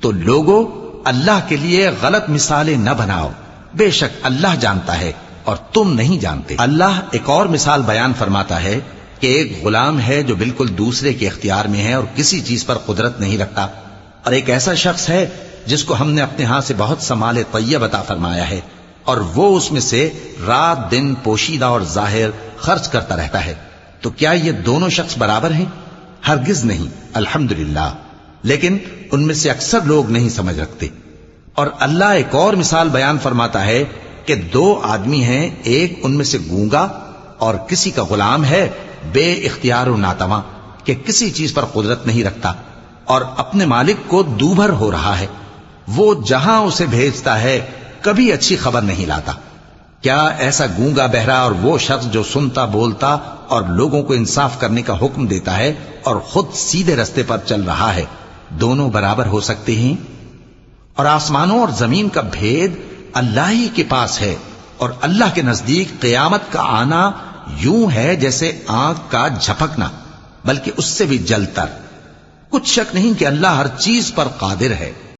تو لوگو اللہ کے لیے غلط مثالیں نہ بناؤ، بے شک اللہ جانتا ہے اور تم نہیں جانتے۔ اللہ ایک اور مثال بیان فرماتا ہے کہ ایک غلام ہے جو بالکل دوسرے کے اختیار میں ہے اور کسی چیز پر قدرت نہیں رکھتا، اور ایک ایسا شخص ہے جس کو ہم نے اپنے ہاں سے بہت سا مال طیب عطا فرمایا ہے اور وہ اس میں سے رات دن پوشیدہ اور ظاہر خرچ کرتا رہتا ہے۔ تو کیا یہ دونوں شخص برابر ہیں؟ ہرگز نہیں، الحمدللہ، لیکن ان میں سے اکثر لوگ نہیں سمجھ رکھتے۔ اور اللہ ایک اور مثال بیان فرماتا ہے کہ دو آدمی ہیں، ایک ان میں سے گونگا اور کسی کا غلام ہے بے اختیار و ناتواں کہ کسی چیز پر قدرت نہیں رکھتا اور اپنے مالک کو دوبھر ہو رہا ہے، وہ جہاں اسے بھیجتا ہے کبھی اچھی خبر نہیں لاتا۔ کیا ایسا گونگا بہرا اور وہ شخص جو سنتا بولتا اور لوگوں کو انصاف کرنے کا حکم دیتا ہے اور خود سیدھے رستے پر چل رہا ہے، دونوں برابر ہو سکتے ہیں؟ اور آسمانوں اور زمین کا بھید اللہ ہی کے پاس ہے، اور اللہ کے نزدیک قیامت کا آنا یوں ہے جیسے آنکھ کا جھپکنا، بلکہ اس سے بھی جلتر۔ کچھ شک نہیں کہ اللہ ہر چیز پر قادر ہے۔